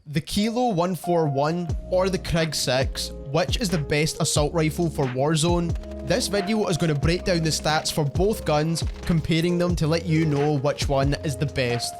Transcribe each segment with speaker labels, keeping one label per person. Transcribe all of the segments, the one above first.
Speaker 1: The Kilo 141 or the KRIG-6, which is the best assault rifle for Warzone? This video is going to break down the stats for both guns, comparing them to let you know which one is the best.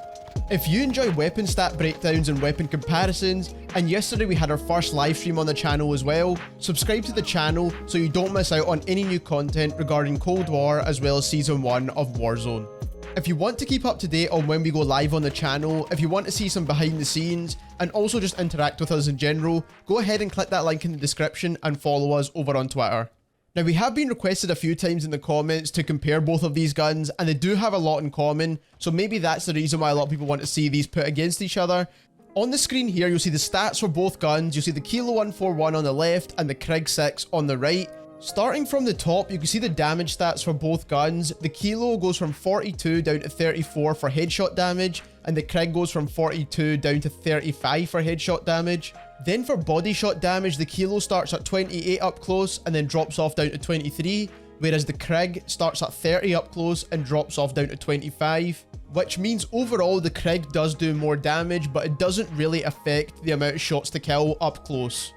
Speaker 1: If you enjoy weapon stat breakdowns and weapon comparisons, and yesterday we had our first live stream on the channel as well, subscribe to the channel so you don't miss out on any new content regarding Cold War as well as Season 1 of Warzone. If you want to keep up to date on when we go live on the channel, if you want to see some behind the scenes, and also just interact with us in general, go ahead and click that link in the description and follow us over on Twitter. Now, we have been requested a few times in the comments to compare both of these guns, and they do have a lot in common, so maybe that's the reason why a lot of people want to see these put against each other. On the screen here, you'll see the stats for both guns. You'll see the Kilo 141 on the left and the KRIG-6 on the right. Starting from the top, you can see the damage stats for both guns. The Kilo goes from 42 down to 34 for headshot damage, and the KRIG goes from 42 down to 35 for headshot damage. Then for body shot damage, the Kilo starts at 28 up close and then drops off down to 23, whereas the KRIG starts at 30 up close and drops off down to 25, which means overall the KRIG does do more damage, but it doesn't really affect the amount of shots to kill up close.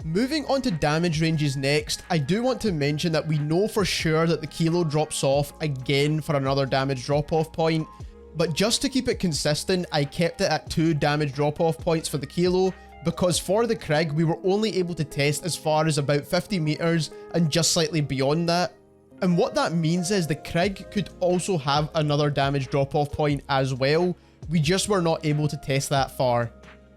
Speaker 1: Moving on to damage ranges next, I do want to mention that we know for sure that the Kilo drops off again for another damage drop-off point, but just to keep it consistent, I kept it at 2 damage drop-off points for the Kilo, because for the KRIG, we were only able to test as far as about 50 meters and just slightly beyond that. And what that means is the KRIG could also have another damage drop-off point as well, we just were not able to test that far.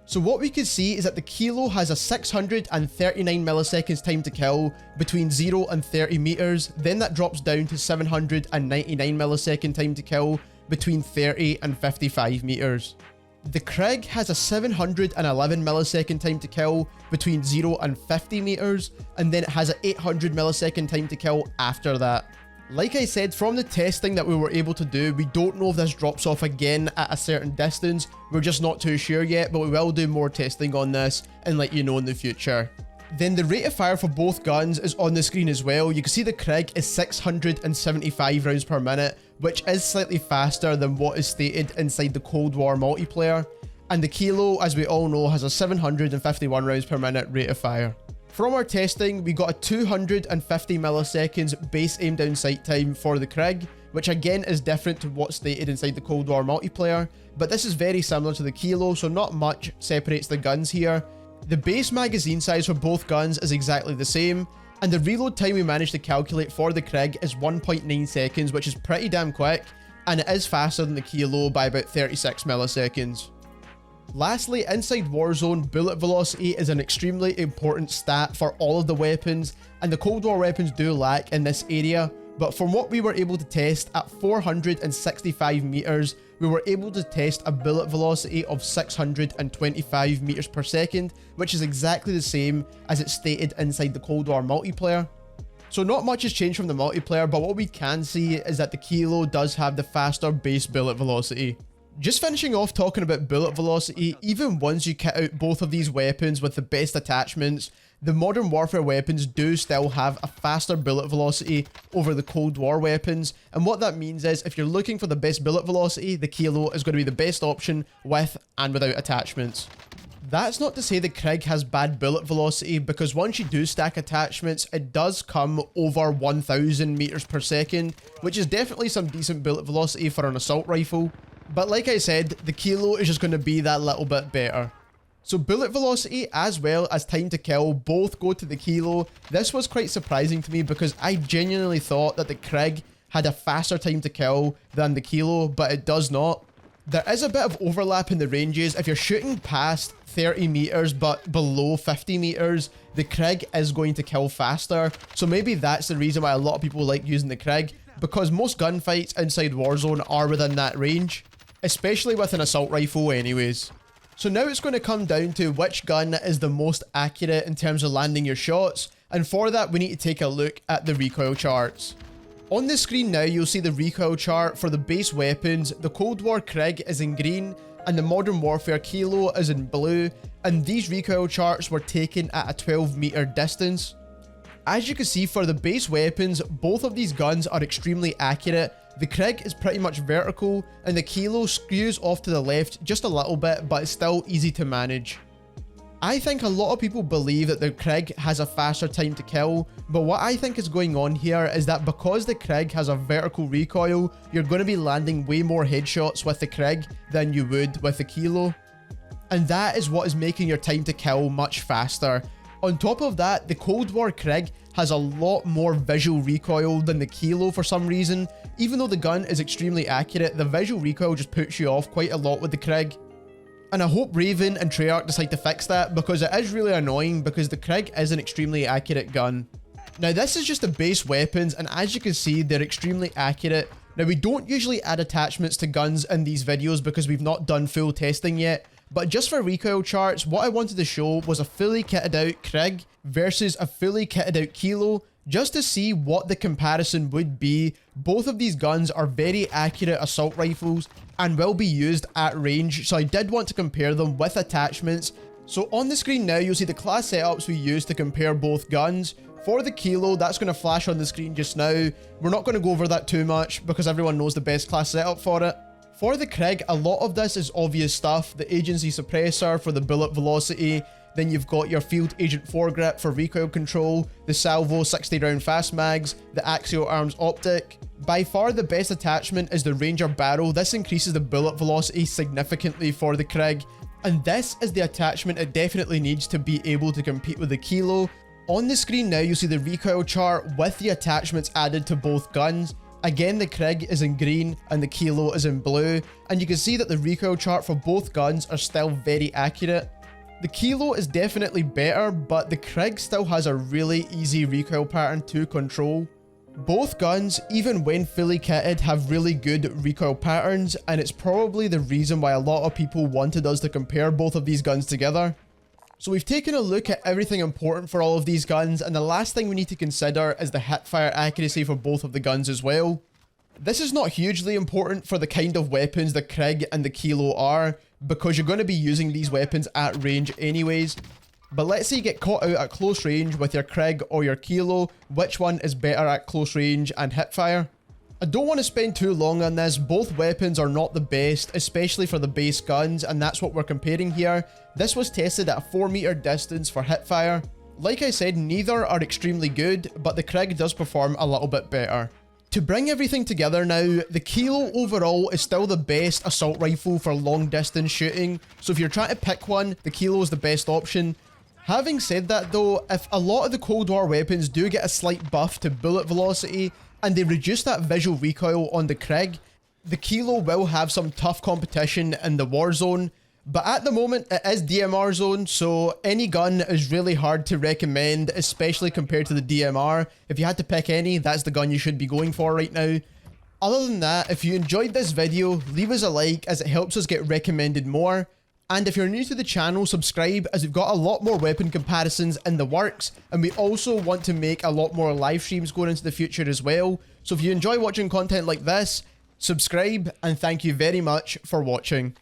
Speaker 1: So what we could see is that the Kilo has a 639 milliseconds time to kill between 0 and 30 meters, then that drops down to 799 millisecond time to kill between 30 and 55 meters. The KRIG has a 711 millisecond time to kill between 0 and 50 meters, and then it has an 800 millisecond time to kill after that. Like I said, from the testing that we were able to do, we don't know if this drops off again at a certain distance. We're just not too sure yet, but we will do more testing on this and let you know in the future. Then the rate of fire for both guns is on the screen as well. You can see the KRIG is 675 rounds per minute, which is slightly faster than what is stated inside the Cold War multiplayer. And the Kilo, as we all know, has a 751 rounds per minute rate of fire. From our testing, we got a 250 milliseconds base aim down sight time for the KRIG, which again is different to what's stated inside the Cold War multiplayer, but this is very similar to the Kilo, so not much separates the guns here. The base magazine size for both guns is exactly the same, and the reload time we managed to calculate for the KRIG is 1.9 seconds, which is pretty damn quick, and it is faster than the Kilo by about 36 milliseconds. Lastly, inside Warzone, bullet velocity is an extremely important stat for all of the weapons, and the Cold War weapons do lack in this area, but from what we were able to test at 465 meters, we were able to test a bullet velocity of 625 meters per second, which is exactly the same as it's stated inside the Cold War multiplayer. So not much has changed from the multiplayer, but what we can see is that the Kilo does have the faster base bullet velocity. Just finishing off talking about bullet velocity, even once you kit out both of these weapons with the best attachments, the Modern Warfare weapons do still have a faster bullet velocity over the Cold War weapons, and what that means is if you're looking for the best bullet velocity, the Kilo is going to be the best option with and without attachments. That's not to say the KRIG has bad bullet velocity, because once you do stack attachments, it does come over 1000 meters per second, which is definitely some decent bullet velocity for an assault rifle. But like I said, the Kilo is just going to be that little bit better. So bullet velocity as well as time to kill both go to the Kilo. This was quite surprising to me because I genuinely thought that the KRIG had a faster time to kill than the Kilo, but it does not. There is a bit of overlap in the ranges. If you're shooting past 30 meters but below 50 meters, the KRIG is going to kill faster. So maybe that's the reason why a lot of people like using the KRIG, because most gunfights inside Warzone are within that range, especially with an assault rifle anyways. So now it's going to come down to which gun is the most accurate in terms of landing your shots, and for that we need to take a look at the recoil charts. On the screen now you'll see the recoil chart for the base weapons. The Cold War Krig is in green and the Modern Warfare Kilo is in blue, and these recoil charts were taken at a 12 meter distance. As you can see, for the base weapons, both of these guns are extremely accurate. The KRIG is pretty much vertical, and the Kilo skews off to the left just a little bit, but it's still easy to manage. I think a lot of people believe that the Krig has a faster time to kill, but what I think is going on here is that because the Krig has a vertical recoil, you're going to be landing way more headshots with the Krig than you would with the Kilo. And that is what is making your time to kill much faster. On top of that, the Cold War Krig has a lot more visual recoil than the Kilo for some reason. Even though the gun is extremely accurate, the visual recoil just puts you off quite a lot with the Krig. And I hope Raven and Treyarch decide to fix that, because it is really annoying, because the Krig is an extremely accurate gun. Now this is just the base weapons, and as you can see, they're extremely accurate. Now we don't usually add attachments to guns in these videos because we've not done full testing yet, but just for recoil charts, what I wanted to show was a fully kitted out Krig versus a fully kitted out Kilo, just to see what the comparison would be. Both of these guns are very accurate assault rifles and will be used at range, so I did want to compare them with attachments. So on the screen now, you'll see the class setups we use to compare both guns. For the Kilo, that's going to flash on the screen just now. We're not going to go over that too much because everyone knows the best class setup for it. For the Krig, a lot of this is obvious stuff. The agency suppressor for the bullet velocity, then you've got your field agent foregrip for recoil control, the salvo 60 round fast mags, the axial arms optic. By far the best attachment is the Ranger barrel. This increases the bullet velocity significantly for the Krig, and this is the attachment it definitely needs to be able to compete with the Kilo. On the screen now, you'll see the recoil chart with the attachments added to both guns. Again, the Krig is in green and the Kilo is in blue, and you can see that the recoil chart for both guns are still very accurate. The Kilo is definitely better, but the Krig still has a really easy recoil pattern to control. Both guns, even when fully kitted, have really good recoil patterns, and it's probably the reason why a lot of people wanted us to compare both of these guns together. So we've taken a look at everything important for all of these guns, and the last thing we need to consider is the hipfire accuracy for both of the guns as well. This is not hugely important for the kind of weapons the Krig and the Kilo are, because you're going to be using these weapons at range anyways. But let's say you get caught out at close range with your Krig or your Kilo, which one is better at close range and hipfire? I don't want to spend too long on this. Both weapons are not the best, especially for the base guns, and that's what we're comparing here. This was tested at a 4 meter distance for hipfire. Like I said, neither are extremely good, but the Krig does perform a little bit better. To bring everything together now, the Kilo overall is still the best assault rifle for long distance shooting, so if you're trying to pick one, the Kilo is the best option. Having said that though, if a lot of the Cold War weapons do get a slight buff to bullet velocity, and they reduce that visual recoil on the Krig, the Kilo will have some tough competition in the Warzone. But at the moment, it is DMR zone, so any gun is really hard to recommend, especially compared to the DMR. If you had to pick any, that's the gun you should be going for right now. Other than that, if you enjoyed this video, leave us a like as it helps us get recommended more. And if you're new to the channel, subscribe as we've got a lot more weapon comparisons in the works, and we also want to make a lot more live streams going into the future as well. So if you enjoy watching content like this, subscribe, and thank you very much for watching.